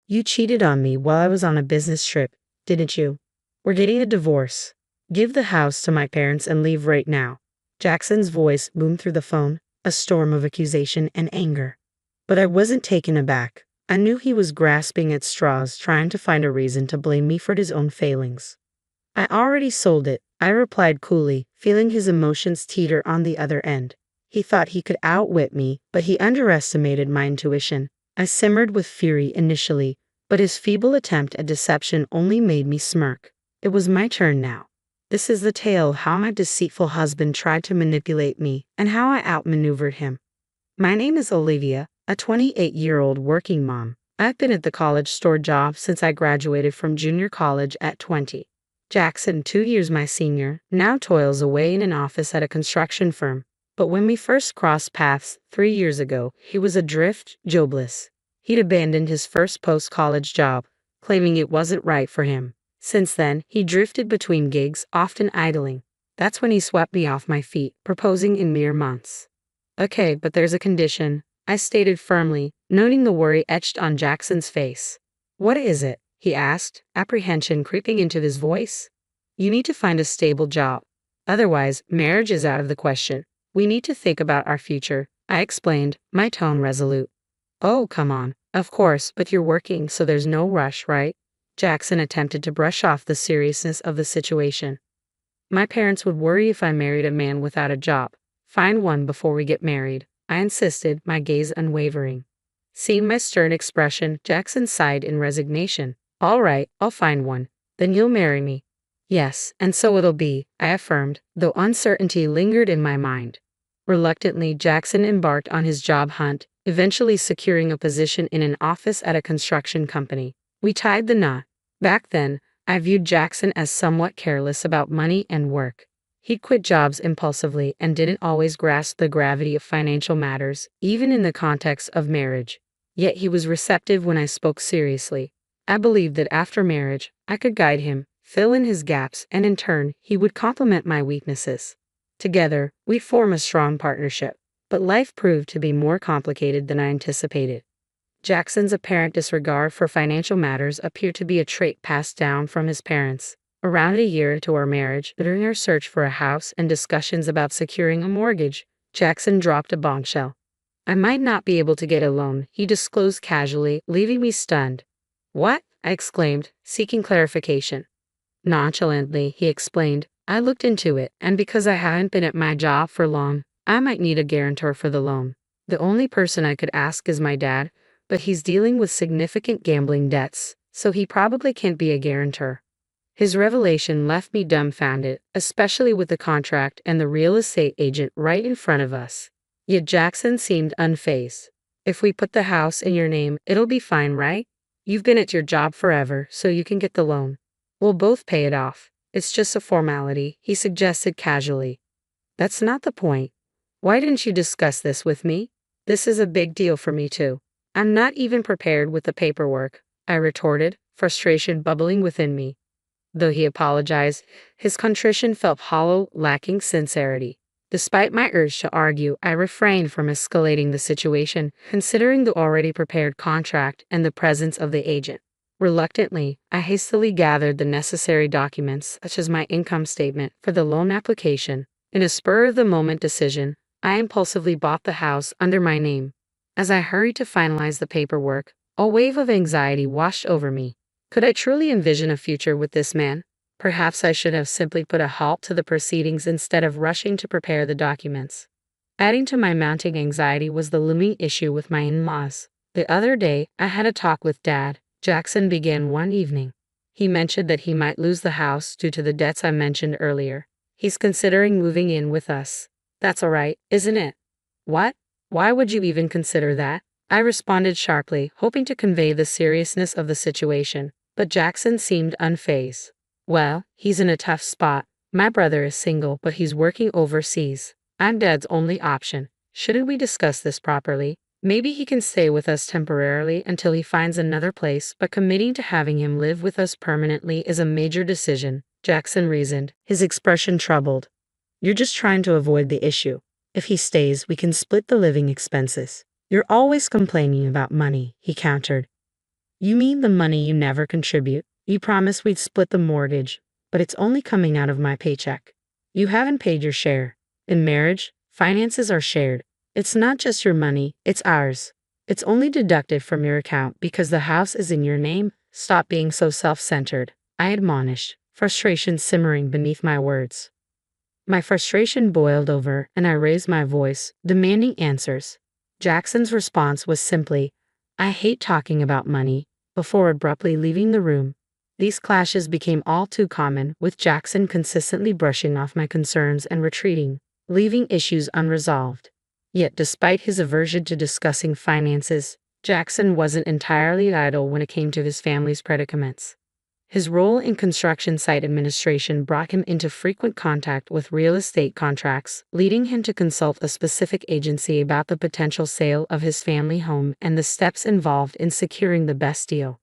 You cheated on me while I was on a business trip, didn't you? We're getting a divorce. Give the house to my parents and leave right now. Jackson's voice boomed through the phone, a storm of accusation and anger. But I wasn't taken aback. I knew he was grasping at straws, trying to find a reason to blame me for his own failings. I already sold it, I replied coolly, feeling his emotions teeter on the other end. He thought he could outwit me, but he underestimated my intuition. I simmered with fury initially, but his feeble attempt at deception only made me smirk. It was my turn now. This is the tale of how my deceitful husband tried to manipulate me and how I outmaneuvered him. My name is Olivia, a 28-year-old working mom. I've been at the college store job since I graduated from junior college at 20. Jackson, 2 years my senior, now toils away in an office at a construction firm. But when we first crossed paths 3 years ago, he was adrift, jobless. He'd abandoned his first post-college job, claiming it wasn't right for him. Since then, he drifted between gigs, often idling. That's when he swept me off my feet, proposing in mere months. Okay, but there's a condition, I stated firmly, noting the worry etched on Jackson's face. What is it? He asked, apprehension creeping into his voice. You need to find a stable job. Otherwise, marriage is out of the question. We need to think about our future, I explained, my tone resolute. Oh, come on. Of course, but you're working, so there's no rush, right? Jackson attempted to brush off the seriousness of the situation. My parents would worry if I married a man without a job. Find one before we get married, I insisted, my gaze unwavering. Seeing my stern expression, Jackson sighed in resignation. All right, I'll find one. Then you'll marry me. Yes, and so it'll be, I affirmed, though uncertainty lingered in my mind. Reluctantly, Jackson embarked on his job hunt, eventually securing a position in an office at a construction company. We tied the knot. Back then, I viewed Jackson as somewhat careless about money and work. He'd quit jobs impulsively and didn't always grasp the gravity of financial matters, even in the context of marriage. Yet he was receptive when I spoke seriously. I believed that after marriage, I could guide him, fill in his gaps, and in turn, he would complement my weaknesses. Together, we'd form a strong partnership. But life proved to be more complicated than I anticipated. Jackson's apparent disregard for financial matters appeared to be a trait passed down from his parents. Around a year into our marriage, during our search for a house and discussions about securing a mortgage, Jackson dropped a bombshell. I might not be able to get a loan, he disclosed casually, leaving me stunned. What? I exclaimed, seeking clarification. Nonchalantly, he explained, I looked into it, and because I hadn't been at my job for long, I might need a guarantor for the loan. The only person I could ask is my dad, but he's dealing with significant gambling debts, so he probably can't be a guarantor. His revelation left me dumbfounded, especially with the contract and the real estate agent right in front of us. Yet Jackson seemed unfazed. If we put the house in your name, it'll be fine, right? You've been at your job forever, so you can get the loan. We'll both pay it off. It's just a formality, he suggested casually. That's not the point. Why didn't you discuss this with me? This is a big deal for me too. I'm not even prepared with the paperwork, I retorted, frustration bubbling within me. Though he apologized, his contrition felt hollow, lacking sincerity. Despite my urge to argue, I refrained from escalating the situation, considering the already prepared contract and the presence of the agent. Reluctantly, I hastily gathered the necessary documents, such as my income statement, for the loan application. In a spur-of-the-moment decision, I impulsively bought the house under my name. As I hurried to finalize the paperwork, a wave of anxiety washed over me. Could I truly envision a future with this man? Perhaps I should have simply put a halt to the proceedings instead of rushing to prepare the documents. Adding to my mounting anxiety was the looming issue with my in-laws. The other day, I had a talk with Dad. Jackson began one evening. He mentioned that he might lose the house due to the debts I mentioned earlier. He's considering moving in with us. That's all right, isn't it? What? Why would you even consider that? I responded sharply, hoping to convey the seriousness of the situation, but Jackson seemed unfazed. Well, he's in a tough spot. My brother is single, but he's working overseas. I'm Dad's only option. Shouldn't we discuss this properly? Maybe he can stay with us temporarily until he finds another place, but committing to having him live with us permanently is a major decision, Jackson reasoned, his expression troubled. You're just trying to avoid the issue. If he stays, we can split the living expenses. You're always complaining about money, he countered. You mean the money you never contribute? You promised we'd split the mortgage, but it's only coming out of my paycheck. You haven't paid your share. In marriage, finances are shared. It's not just your money, it's ours. It's only deducted from your account because the house is in your name. Stop being so self-centered, I admonished, frustration simmering beneath my words. My frustration boiled over, and I raised my voice, demanding answers. Jackson's response was simply, "I hate talking about money," before abruptly leaving the room. These clashes became all too common, with Jackson consistently brushing off my concerns and retreating, leaving issues unresolved. Yet despite his aversion to discussing finances, Jackson wasn't entirely idle when it came to his family's predicaments. His role in construction site administration brought him into frequent contact with real estate contracts, leading him to consult a specific agency about the potential sale of his family home and the steps involved in securing the best deal.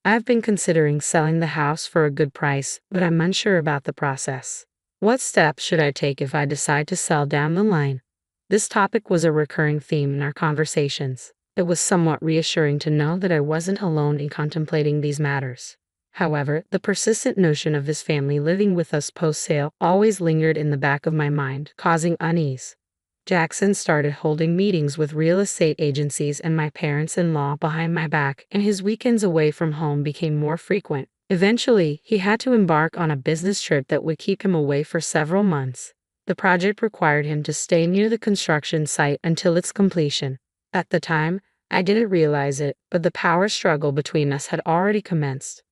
I've been considering selling the house for a good price, but I'm unsure about the process. What steps should I take if I decide to sell down the line? This topic was a recurring theme in our conversations. It was somewhat reassuring to know that I wasn't alone in contemplating these matters. However, the persistent notion of his family living with us post-sale always lingered in the back of my mind, causing unease. Jackson started holding meetings with real estate agencies and my parents-in-law behind my back, and his weekends away from home became more frequent. Eventually, he had to embark on a business trip that would keep him away for several months. The project required him to stay near the construction site until its completion. At the time, I didn't realize it, but the power struggle between us had already commenced.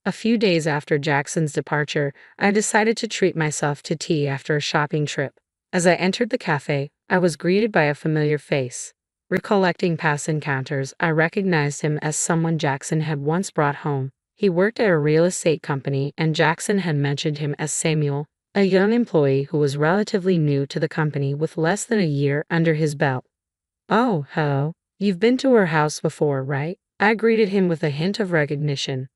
A few days after Jackson's departure, I decided to treat myself to tea after a shopping trip. As I entered the cafe, I was greeted by a familiar face. Recollecting past encounters, I recognized him as someone Jackson had once brought home. He worked at a real estate company, and Jackson had mentioned him as Samuel, a young employee who was relatively new to the company with less than a year under his belt. "Oh, hello. You've been to our house before, right?" I greeted him with a hint of recognition.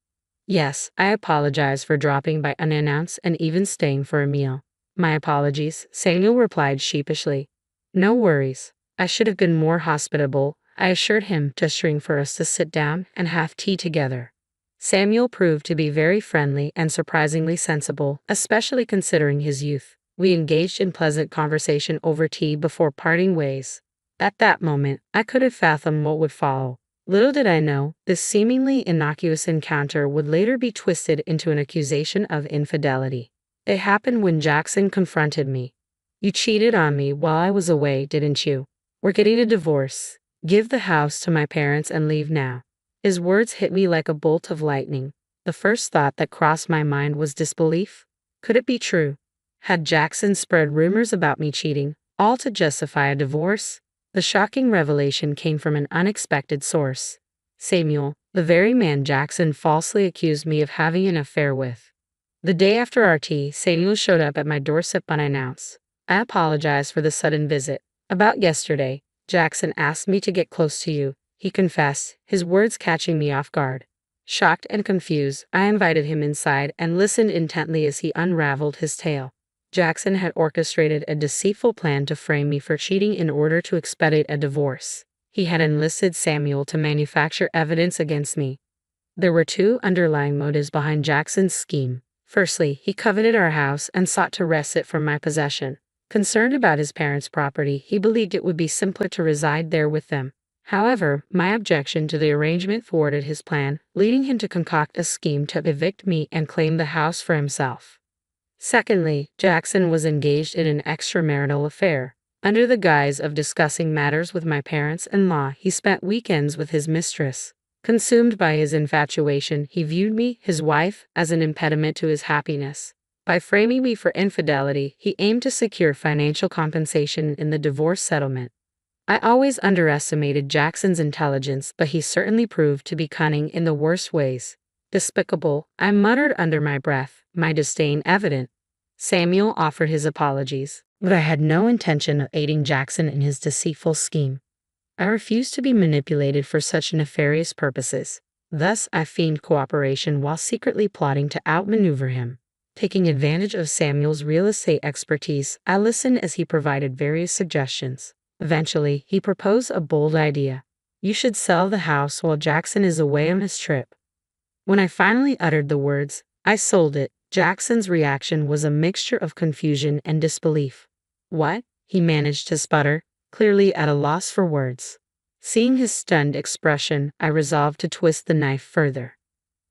"Yes, I apologize for dropping by unannounced and even staying for a meal." "My apologies," Samuel replied sheepishly. "No worries. I should have been more hospitable," I assured him, gesturing for us to sit down and have tea together. Samuel proved to be very friendly and surprisingly sensible, especially considering his youth. We engaged in pleasant conversation over tea before parting ways. At that moment, I could have fathomed what would follow. Little did I know, this seemingly innocuous encounter would later be twisted into an accusation of infidelity. It happened when Jackson confronted me. "You cheated on me while I was away, didn't you? We're getting a divorce. Give the house to my parents and leave now." His words hit me like a bolt of lightning. The first thought that crossed my mind was disbelief. Could it be true? Had Jackson spread rumors about me cheating, all to justify a divorce? The shocking revelation came from an unexpected source. Samuel, the very man Jackson falsely accused me of having an affair with. The day after our tea, Samuel showed up at my doorstep unannounced. "I apologize for the sudden visit. About yesterday, Jackson asked me to get close to you," he confessed, his words catching me off guard. Shocked and confused, I invited him inside and listened intently as he unraveled his tale. Jackson had orchestrated a deceitful plan to frame me for cheating in order to expedite a divorce. He had enlisted Samuel to manufacture evidence against me. There were two underlying motives behind Jackson's scheme. Firstly, he coveted our house and sought to wrest it from my possession. Concerned about his parents' property, he believed it would be simpler to reside there with them. However, my objection to the arrangement thwarted his plan, leading him to concoct a scheme to evict me and claim the house for himself. Secondly, Jackson was engaged in an extramarital affair. Under the guise of discussing matters with my parents-in-law, he spent weekends with his mistress. Consumed by his infatuation, he viewed me, his wife, as an impediment to his happiness. By framing me for infidelity, he aimed to secure financial compensation in the divorce settlement. I always underestimated Jackson's intelligence, but he certainly proved to be cunning in the worst ways. "Despicable," I muttered under my breath, my disdain evident. Samuel offered his apologies, but I had no intention of aiding Jackson in his deceitful scheme. I refused to be manipulated for such nefarious purposes. Thus, I feigned cooperation while secretly plotting to outmaneuver him. Taking advantage of Samuel's real estate expertise, I listened as he provided various suggestions. Eventually, he proposed a bold idea. You should sell the house while Jackson is away on his trip. When I finally uttered the words, I sold it, Jackson's reaction was a mixture of confusion and disbelief. What? He managed to sputter, clearly at a loss for words. Seeing his stunned expression, I resolved to twist the knife further.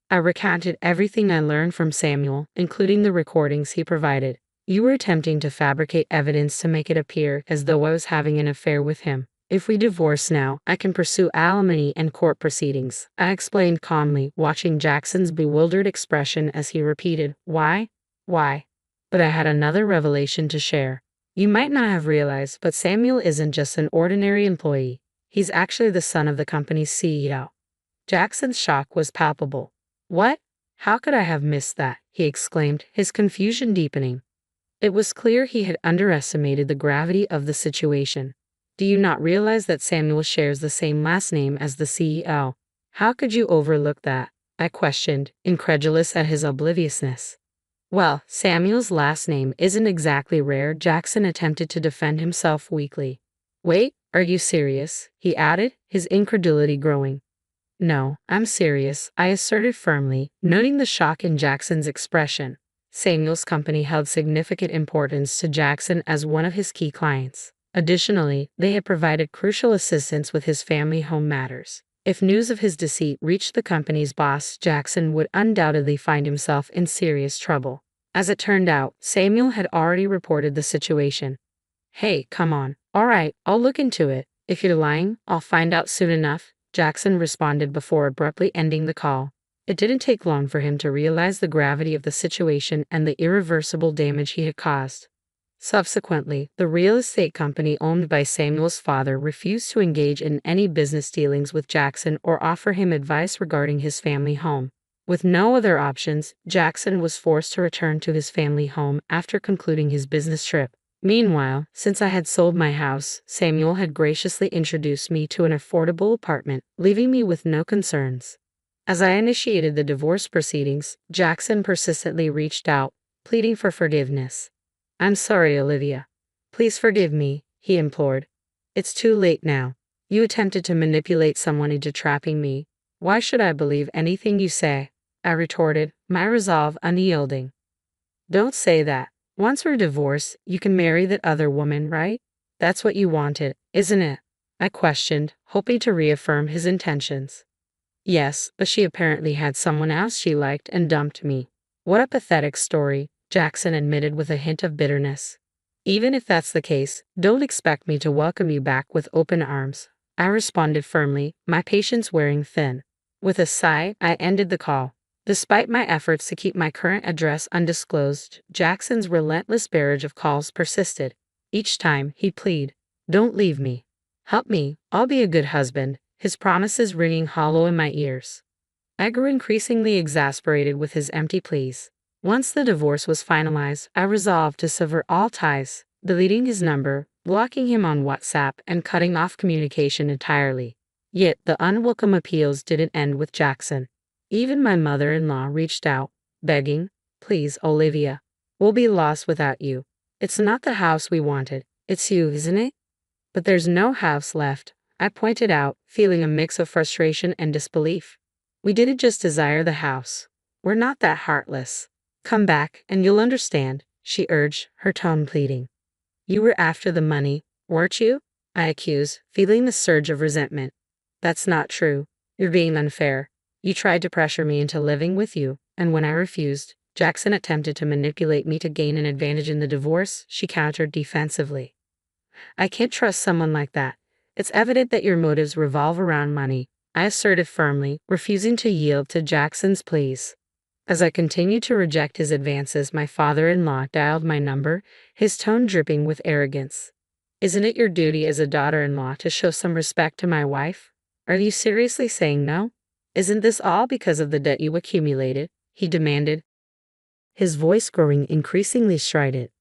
I recounted everything I learned from Samuel, including the recordings he provided. You were attempting to fabricate evidence to make it appear as though I was having an affair with him. If we divorce now, I can pursue alimony and court proceedings, I explained calmly, watching Jackson's bewildered expression as he repeated, Why? Why? But I had another revelation to share. You might not have realized, but Samuel isn't just an ordinary employee. He's actually the son of the company's CEO. Jackson's shock was palpable. What? How could I have missed that? He exclaimed, his confusion deepening. It was clear he had underestimated the gravity of the situation. Do you not realize that Samuel shares the same last name as the CEO? How could you overlook that? I questioned, incredulous at his obliviousness. Well, Samuel's last name isn't exactly rare, Jackson attempted to defend himself weakly. Wait, are you serious? He added, his incredulity growing. No, I'm serious, I asserted firmly, noting the shock in Jackson's expression. Samuel's company held significant importance to Jackson as one of his key clients. Additionally, they had provided crucial assistance with his family home matters. If news of his deceit reached the company's boss, Jackson would undoubtedly find himself in serious trouble. As it turned out, Samuel had already reported the situation. Hey, come on. All right, I'll look into it. If you're lying, I'll find out soon enough, Jackson responded before abruptly ending the call. It didn't take long for him to realize the gravity of the situation and the irreversible damage he had caused. Subsequently, the real estate company owned by Samuel's father refused to engage in any business dealings with Jackson or offer him advice regarding his family home. With no other options, Jackson was forced to return to his family home after concluding his business trip. Meanwhile, since I had sold my house, Samuel had graciously introduced me to an affordable apartment, leaving me with no concerns. As I initiated the divorce proceedings, Jackson persistently reached out, pleading for forgiveness. I'm sorry, Olivia. Please forgive me, he implored. It's too late now. You attempted to manipulate someone into trapping me. Why should I believe anything you say? I retorted, my resolve unyielding. Don't say that. Once we're divorced, you can marry that other woman, right? That's what you wanted, isn't it? I questioned, hoping to reaffirm his intentions. Yes, but she apparently had someone else she liked and dumped me. What a pathetic story, Jackson admitted with a hint of bitterness. Even if that's the case, don't expect me to welcome you back with open arms, I responded firmly, my patience wearing thin. With a sigh, I ended the call. Despite my efforts to keep my current address undisclosed, Jackson's relentless barrage of calls persisted. Each time, he'd plead, Don't leave me. Help me, I'll be a good husband, his promises ringing hollow in my ears. I grew increasingly exasperated with his empty pleas. Once the divorce was finalized, I resolved to sever all ties, deleting his number, blocking him on WhatsApp, and cutting off communication entirely. Yet the unwelcome appeals didn't end with Jackson. Even my mother-in-law reached out, begging, Please, Olivia. We'll be lost without you. It's not the house we wanted. It's you, isn't it? But there's no house left, I pointed out, feeling a mix of frustration and disbelief. We didn't just desire the house. We're not that heartless. Come back, and you'll understand, she urged, her tone pleading. You were after the money, weren't you? I accused, feeling the surge of resentment. That's not true. You're being unfair. You tried to pressure me into living with you, and when I refused, Jackson attempted to manipulate me to gain an advantage in the divorce, she countered defensively. I can't trust someone like that. It's evident that your motives revolve around money, I asserted firmly, refusing to yield to Jackson's pleas. As I continued to reject his advances, my father-in-law dialed my number, his tone dripping with arrogance. Isn't it your duty as a daughter-in-law to show some respect to my wife? Are you seriously saying no? Isn't this all because of the debt you accumulated? He demanded, his voice growing increasingly strident.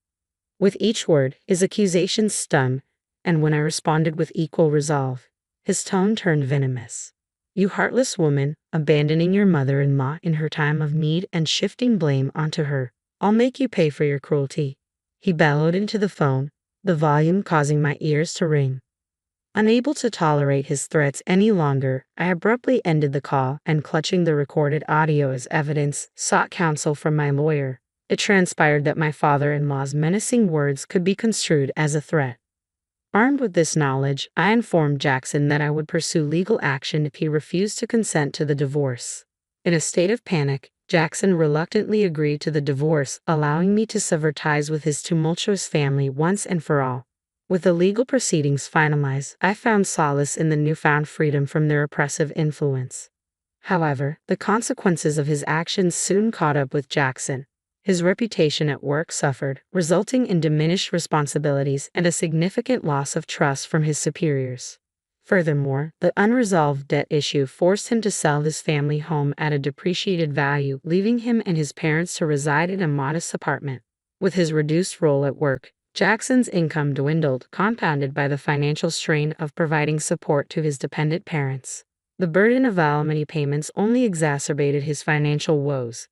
With each word, his accusations stung, and when I responded with equal resolve, his tone turned venomous. You heartless woman, abandoning your mother-in-law in her time of need and shifting blame onto her. I'll make you pay for your cruelty. He bellowed into the phone, the volume causing my ears to ring. Unable to tolerate his threats any longer, I abruptly ended the call and, clutching the recorded audio as evidence, sought counsel from my lawyer. It transpired that my father-in-law's menacing words could be construed as a threat. Armed with this knowledge, I informed Jackson that I would pursue legal action if he refused to consent to the divorce. In a state of panic, Jackson reluctantly agreed to the divorce, allowing me to sever ties with his tumultuous family once and for all. With the legal proceedings finalized, I found solace in the newfound freedom from their oppressive influence. However, the consequences of his actions soon caught up with Jackson. His reputation at work suffered, resulting in diminished responsibilities and a significant loss of trust from his superiors. Furthermore, the unresolved debt issue forced him to sell his family home at a depreciated value, leaving him and his parents to reside in a modest apartment. With his reduced role at work, Jackson's income dwindled, compounded by the financial strain of providing support to his dependent parents. The burden of alimony payments only exacerbated his financial woes.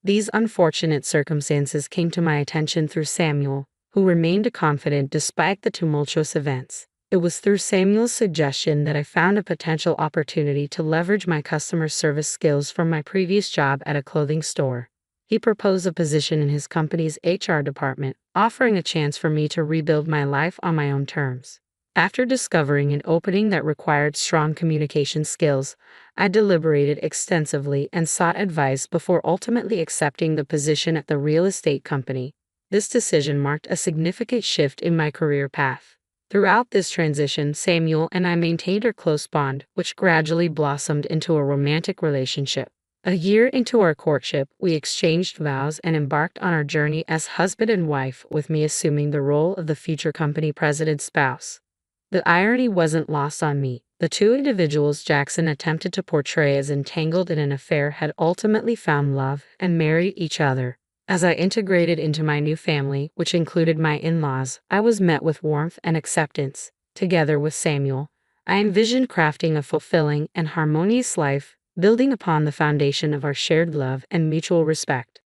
These unfortunate circumstances came to my attention through Samuel, who remained confident despite the tumultuous events. It was through Samuel's suggestion that I found a potential opportunity to leverage my customer service skills from my previous job at a clothing store. He proposed a position in his company's HR department, offering a chance for me to rebuild my life on my own terms. After discovering an opening that required strong communication skills, I deliberated extensively and sought advice before ultimately accepting the position at the real estate company. This decision marked a significant shift in my career path. Throughout this transition, Samuel and I maintained our close bond, which gradually blossomed into a romantic relationship. A year into our courtship, we exchanged vows and embarked on our journey as husband and wife, with me assuming the role of the future company president's spouse. The irony wasn't lost on me. The two individuals Jackson attempted to portray as entangled in an affair had ultimately found love and married each other. As I integrated into my new family, which included my in-laws, I was met with warmth and acceptance. Together with Samuel, I envisioned crafting a fulfilling and harmonious life, building upon the foundation of our shared love and mutual respect.